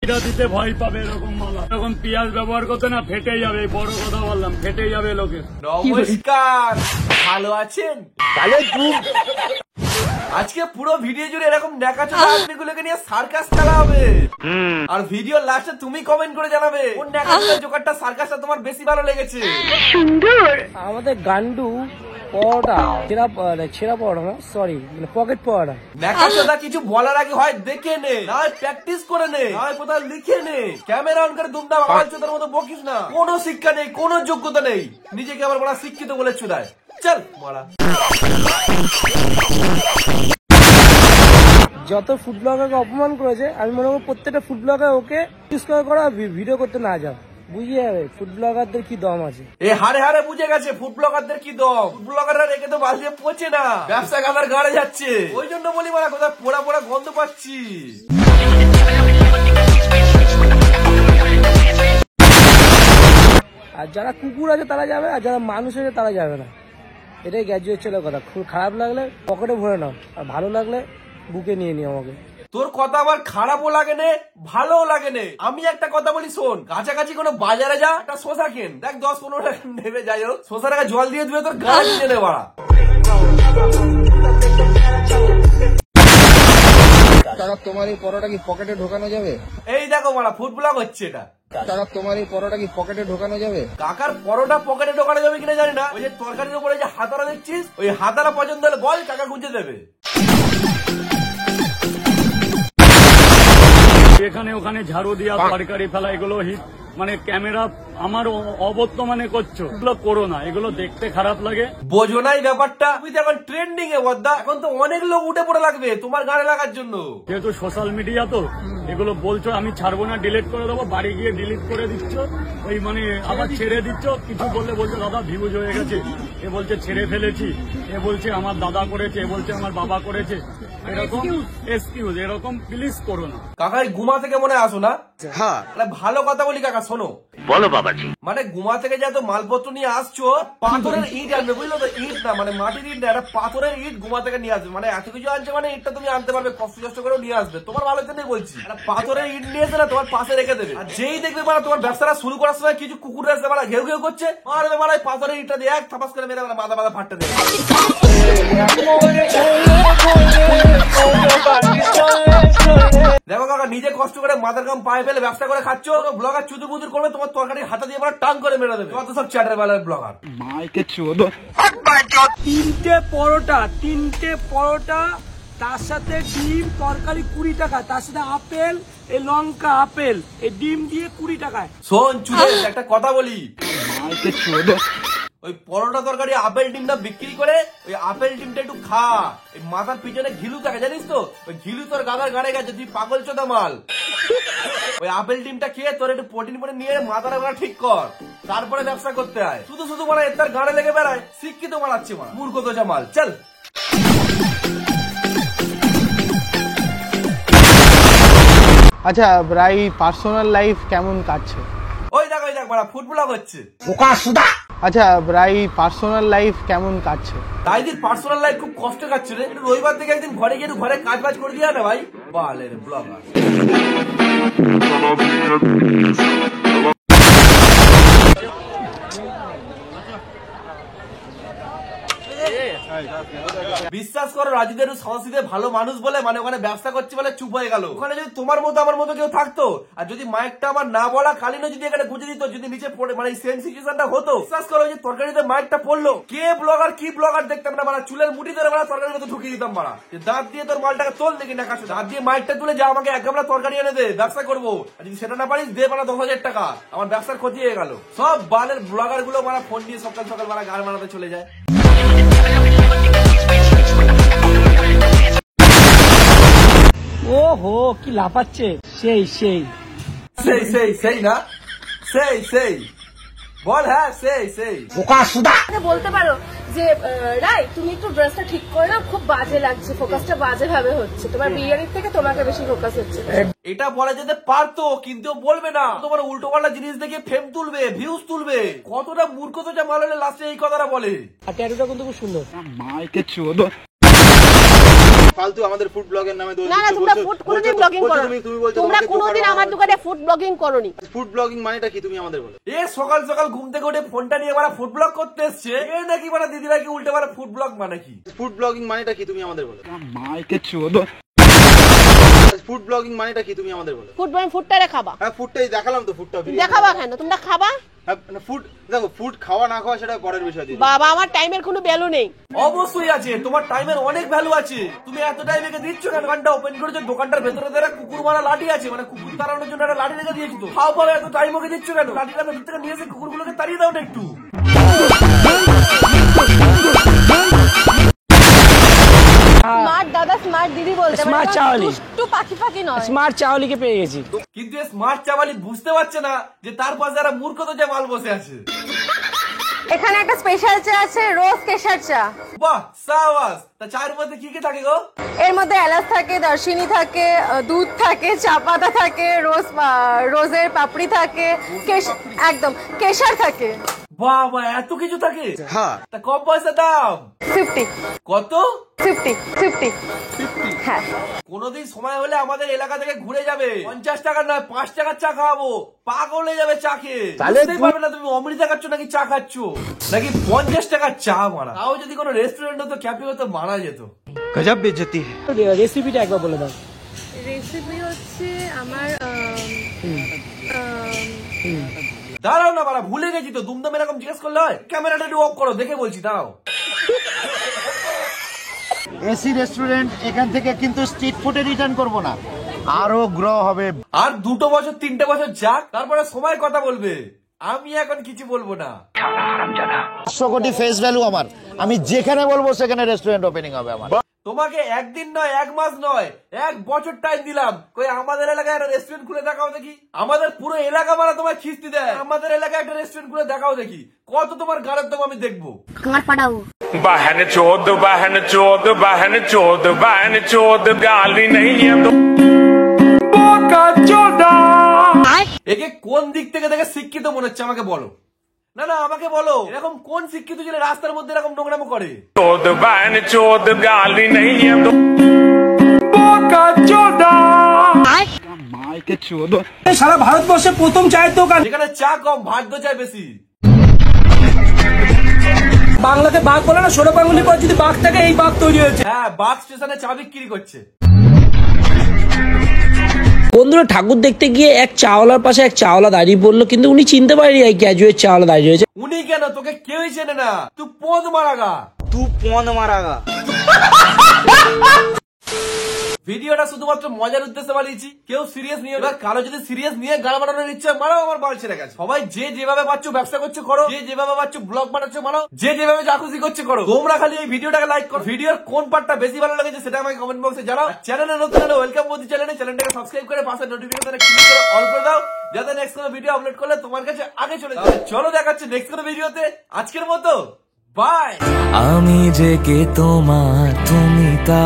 দিতে ভয় পাবে এরকম মালা, এরকম পেঁয়াজ ব্যবহার করতে না ফেটে যাবে, বড় কথা বললাম, ফেটে যাবে লোকের। নমস্কার, ভালো আছেন? আজকে পুরো ভিডিও জুড়ে এরকম ন্যাকাচোদা আদমিগুলোকে নিয়ে সার্কাস খেলা হবে। আর ভিডিও লাস্টে তুমি কমেন্ট করে জানাবে কোন ন্যাকাচোদা জোকারটা সার্কাসটা তোমার বেশি ভালো লেগেছে। সুন্দর। আমাদের গান্ডু পরোটা, ছেঁড়া পরোটা না, সরি, পকেট পরোটা। ন্যাকাচোদা কিছু বলার আগে হয় দেখে নে, না প্র্যাকটিস করে নে, না কোথাও লিখে নে। ক্যামেরা অন করে দুমদাম আওয়াজের মতো বকিস না। কোনো শিক্ষা নেই, কোনো যোগ্যতা নেই, নিজেকে আবার বলা শিক্ষিত বলে চুদায়। চল মারা। যত ফুড ব্লগারকে অপমান করেছে, আমি মনে করি প্রত্যেকটা ফুড ব্লগার ওকে করা ভিডিও করতে না যাও, বুঝে যাবে ফুড ব্লগারদের কি দম আছে। এ হারে হারে বুঝে গেছে ফুড ব্লগারদের কি দম। ফুড ব্লগাররা রেখে তো বাল দিয়ে পচে না, ব্যবসা গাদার গাড়ে যাচ্ছে। ওই জন্য বলি মারা কোথায় পোড়া পোড়া গন্ধ পাচ্ছি। আর যারা কুকুর আছে তারা যাবে, আর যারা মানুষ আছে তারা যাবে না। এটাই গ্র্যাজুয়েট ছেলের কথা। খুব খারাপ লাগলে পকেটে ভরে নাও, আর ভালো লাগলে বুকে নিয়ে নিও আমাকে। তোর কথা আবার খারাপও লাগে নে, ভালোও লাগে নে। আমি একটা কথা বলি শোন, কাছাকাছি কোনো বাজারে যা, একটা শশা কেন, দেখ 10-15 টাকা নেবে, যাই হোক শশা টাকা জল দিয়ে দিবে, তোর গাছ নিয়ে নে বাড়া। কাকা তোমার এই পরোটা কি পকেটে ঢোকানো যাবে? এই দেখো মারা ফুড ব্লগ হচ্ছে এটা। কাকা তোমার এই পরোটা কি পকেটে ঢোকানো যাবে? কাকার পরোটা পকেটে ঢোকানো যাবে কিনা জানি না। ওই যে তরকারির উপরে যে হাতারা দেখছিস, ওই হাতারা পছন্দ হলে বল, কাকা গুঁজে দেবে। এখানে ওখানে ঝাড়ু দিয়া তরকারি ফেলা, এগুলো হিট মানে ক্যামেরা আমার অবর্তমানে করছো, এগুলো করো না, এগুলো দেখতে খারাপ লাগে। বোঝো না এই ব্যাপারটা? তুমি তো এখন ট্রেন্ডিং এ বদ্দা, এখন তো অনেক লোক উঠে পড়ে লাগবে তোমার গানে লাগার জন্য। যেহেতু সোশ্যাল মিডিয়া তো এগুলো বলছো, আমি ছাড়বো না, ডিলিট করে দেবো, বাড়ি গিয়ে ডিলিট করে দিচ্ছ, ওই মানে আবার ছেড়ে দিচ্ছ। কিছু বললে বলছে দাদা ভিউজ হয়ে গেছে, এ বলছে ছেড়ে ফেলেছি, এ বলছে আমার দাদা করেছে, এ বলছে আমার বাবা করেছে, এরকম এক্সকিউজ, এরকম প্লিজ করো না। কাকা ঘুমা থেকে মনে আসো না? হ্যাঁ ভালো কথা বলি কাকা, শোনো। বলো বাবাজি। মানে ঘুমা থেকে যত মালপত্র নিয়ে আসছো, পাথরের ইট আনবে, বুঝলো তো? ইট না মানে মাটির ইট না, একটা পাথরের ইট ঘুমা থেকে নিয়ে আসবে। মানে এত কিছু আনছে, মানে ইটটা তুমি আনতে পারবে, কষ্ট করেও নিয়ে আসবে। তোমার ভালোর জন্যই বলছি। একটা পাথরের ইট নিয়ে এসে না তোমার পাশে রেখে দেবে। আর যেই দেখবে মানে তোমার ব্যবসাটা শুরু করার সময় কিছু কুকুর আসবে, মানে ঘেউ ঘেউ করছে, মারবে মানে পাথরের ইটটা দিয়ে এক থাপাস করে মেরে মানে মাথা মাথা ফাটতে দেবে। দেখো কাকা, নিজে কষ্ট করে মাথার কাম পায়ে ফেলে ব্যবসা করে খাচ্ছ, ব্লগার চুদুর বুদুর করবে, তোমার তরকারি হাতা দিয়ে মানে টাং করে মেরে দেবে। কত সব চ্যাটার বেলার ব্লগার। তিনটে পরোটা, তার সাথে ডিম, তরকারি 20 টাকা, তার সাথে আপেল, এই লঙ্কা আপেল, এই ডিম দিয়ে 20 টাকায়। শোন চুদে, একটা কথা বলি, ওই পরোটা তরকারি আপেল ডিমটা বিক্রি করে ওই আপেল ডিমটা একটু খা। ওই মাথার পিছনে ঘিলু থাকে জানিস তো, ওই ঘিলু তোর গাদার গাড়ে গেছে, তুই পাগল চোদা মাল। ওই আপেল ডিমটা খেয়ে তোর একটু প্রোটিন পরে নিয়ে মাথার গাড়া ঠিক কর, তারপরে ব্যবসা করতে হয়। শুধু শুধু মানে তার গাড়ে লেগে বেড়ায়, শিক্ষিত মারাচ্ছে মাল, মূর্খ দোজা মাল। চল আচ্ছা ভাই, পার্সোনাল লাইফ কেমন কাটছে? ওই দেখ মারা ফুড ব্লগ হচ্ছে। আচ্ছা ভাই, পার্সোনাল লাইফ কেমন কাটছে? রাইদির পার্সোনাল লাইফ খুব কষ্ট কাটছে রে। রবিবার থেকে একদিন ঘরে গিয়ে ঘরে কাজ বাজ করে দিয়া না ভাই, বালের ব্লগার। বিশ্বাস করো, রাজুদের সংস্কৃতিতে ভালো মানুষ বলে মানে ওখানে ব্যবসা করছে বলে চুপ হয়ে গেল। ওখানে যদি তোমার মতো আমার মতো কেউ থাকতো, আর যদি মাইকটা আমার না বলা কালীন যদি এখানে গুঁজে দিত, যদি নিচে পড়ে মানে সেম সিচুয়েশনটা হতো, বিশ্বাস করো যে তরকারিতে মাইকটা পড়লো, কে ব্লগার কি ব্লগার দেখতাম না, মানে চুলের মুঠি ধরে মানে তরকারির মতো ঢুকিয়ে দিতাম মারা। দাঁত দিয়ে তোর মালটাকে তোল দেখি না কাছে, দাঁত দিয়ে মাইকটা তুলে যা আমাকে 1 গামলা তরকারি এনে দে, ব্যবসা করবো। আর যদি সেটা না পারিস দে মানে 10,000 টাকা, আমার ব্যবসার ক্ষতি হয়ে গেল। সব বালের ব্লগার গুলো মারা ফোন দিয়ে সকাল সকাল মারা গান মারাতে চলে যায়। ওহো কি লাফাচ্ছে, সেই সেই সেই সেই সেই না, সেই সেই বল, হ্যাঁ সেই সেই। বলতে পারো যে রাই তুমি একটু ড্রেসটা ঠিক করে না, খুব বাজে লাগছে, ফোকাসটা বাজে ভাবে হচ্ছে, তোমার বিরিয়ানির থেকে তোমাকে বেশি ফোকাস হচ্ছে। এটা বলা যেতে পারতো, কিন্তু বলবে না। তোমার উল্টো পাল্টা জিনিস দেখে ফেম তুলবে, ভিউজ তুলবে। কতটা মূর্খ তো যা মাললে লাস্টে এই কথাটা বলে। আর ট্যাটুটা কিন্তু খুব সুন্দর। ফালতু আমাদের ফুড ব্লগের নামে দোষ না না, দিচ্ছ, তোমরা বলছো- ফুড কোনোদিন বলছো- ব্লগিং বলছো করো তুমি বলছো তোমরা তোমাকে কোনোদিন দোকান আমার বানানো। দোকানে ফুড ব্লগিং করোনি। ফুড ব্লগিং মানেটা কি তুমি আমাদের বলো? এ সকাল সকাল ঘুম থেকে উঠে ফোনটা নিয়ে বাড়া ফুড ব্লগ করতে এসছে, এ নাকি বাড়া দিদিভাইকে উল্টে বাড়া ফুড ব্লগ মানে কি? ফুড ব্লগিং মানেটা কি তুমি আমাদের বলো? ফুড ব্লগিং মানেটা কি তুমি আমাদের বলো? ফুড ব্লগিং ফুডটারে খাবা, হ্যাঁ ফুডটাই দেখালাম তো, ফুডটা দেখাবা কেন? তোমরা খাবা। ফুড দেখো, ফুড খাওয়া না খাওয়া সেটা পরের বিষয়। দিদি বাবা আমার টাইমের কোনো ভ্যালু নেই। অবশ্যই আছে, তোমার টাইমের অনেক ভ্যালু আছে। তুমি এত টাইম একে দিচ্ছ কেন? দোকানটা ওপেন করেছো, দোকানটার ভেতরে তারা কুকুর মারা লাঠি আছে, মানে কুকুর তাড়ানোর জন্য একটা লাঠি রেখে দিয়েছি তো। খাও পাবে, এত টাইম ওকে দিচ্ছ কেন? লাঠিটা ভেতর থেকে নিয়ে এসে কুকুরগুলোকে তাড়িয়ে দাও না একটু। স্মার্ট দাদা স্মার্ট দিদি বলতে Smart চাওয়ালি। একটু পাখি পাখি নয়। স্মার্ট চাওয়ালিকে পেয়ে গেছি। কিন্তু স্মার্ট চাবালি বুঝতে পারছে না যে তার পাশে যারা মূর্খ তো যে মাল বসে আছে। এখানে একটা স্পেশাল চা আছে, রোজ কেশর চা। বাহ সাবাস। তা চায়ের মধ্যে কি কি থাকে গো? এর মধ্যে এলাচ থাকে, দারচিনি থাকে, দুধ থাকে, চা পাতা থাকে, রোজের পাপড়ি থাকে, একদম কেশর থাকে। বাহ বাহ, এত কিছু থাকে। হ্যাঁ তা কম পয়সা দাম 50 কত? 50 হ্যাঁ। কোনদিন সময় হলে আমাদের এলাকা থেকে ঘুরে যাবে, 50 টাকা নয় 5 টাকার চা খাওয়াবো। পাগল হয়ে যাবে চা খেয়ে। বুঝতেই পারবে না তুমি অমৃতা খাচ্ছ নাকি চা খাচ্ছ, নাকি 50 টাকার চা মারা। তাও যদি কোনো রেস্টুরেন্ট হতো, ক্যাফে হতো, মারা যেত। গজব বেজতি। রেসিপিটা একবার বলে দাও। রেসিপি হচ্ছে আমার দাঁড়াও না বাড়া, ভুলে গেছি তো। দুমদম এরকম জিজ্ঞেস করলে হয়? ক্যামেরাটা একটু অফ করো, দেখে বলছি, দাঁড়াও। এসি রেস্টুরেন্ট, এখান থেকে কিন্তু স্ট্রিট ফুডে রিটার্ন করব না, আরো গ্রো হবে। আর 2 বছর 3 বছর যাক, তারপরে সময় কথা বলবে। আমি এখন কিছু বলবো না। 500 কোটি ফেস ভ্যালু আমার, আমি যেখানে বলবো সেখানে রেস্টুরেন্ট ওপেনিং হবে আমার। তোমাকে একদিন নয়, 1 মাস নয়, 1 বছর টাইম দিলাম। কই আমাদের এলাকায় একটা রেস্টুরেন্ট খুলে দেখাও দেখি। আমাদের পুরো এলাকা মারা তোমার খিস্তি দেয়। আমাদের এলাকায় একটা রেস্টুরেন্ট খুলে দেখাও দেখি। কত তোমার গাড়ের দাম আমি দেখবো। बहन चोद बहन चोद बहन चोद बहन चोद गाली नहीं है तो बोका चोदा। একে কোন দিক থেকে দেখে শিক্ষিত মনে হচ্ছে আমাকে বলো। না না আমাকে বলো, এরকম কোন শিক্ষিত ছেলে রাস্তার মধ্যে এরকম নোংরামো করে? चोद बहन चोद गाली नहीं है तो बोका चोदा। সারা ভারতবর্ষে প্রথম চায়ের দোকান, যেখানে চা কম, ভাত দো চায় বেশি। বাংলাতে বাঘ বলে না, 16 বাঙালি পর যদি বাঘ থাকে, এই বাঘ তৈরি হয়েছে। হ্যাঁ, বাস স্টেশনে চা বিক্রি করছে। বন্ধুরা, ঠাকুর দেখতে গিয়ে এক চাওয়ালার পাশে এক চাওয়ালা দাঁড়িয়ে পড়লো, কিন্তু উনি চিনতে পারেনি এই গ্র্যাজুয়েট চাওয়ালা দাঁড়িয়ে রয়েছে। উনি কেন, তোকে কেউই চেনে না। তুই পদ মারাগা। ভিডিওটা শুধুমাত্র মজার উদ্দেশ্যে বানিয়েছি, কেউ সিরিয়াস নিয়ে। এবার কারো যদি সিরিয়াস নিয়ে গান বানানোর ইচ্ছা, মারাও, আমার বাল ছেড়ে গেছে। সবাই যে যেভাবে পাচ্ছ ব্যবসা করছো করো, যে যেভাবে পাচ্ছ ব্লগ বানাচ্ছ মারাও, যে যেভাবে যা খুশি করছে করো। তোমরা খালি এই ভিডিওটাকে লাইক করো। ভিডিওর কোন পার্টটা বেশি ভালো লেগেছে সেটা আমাকে কমেন্ট বক্সে জানাও। চ্যানেলে নতুন হলে ওয়েলকাম মোদি চ্যানেলটাকে সাবস্ক্রাইব করে পাশে নোটিফিকেশনে ক্লিক করে অল করে দাও, যাতে নেক্সট কোনো ভিডিও আপলোড করলে তোমার কাছে আগে চলে যায়। চলো দেখাচ্ছি নেক্সট কোনো ভিডিওতে। আজকের মতো বাই। আমি যে কে তোমার, তুমি তা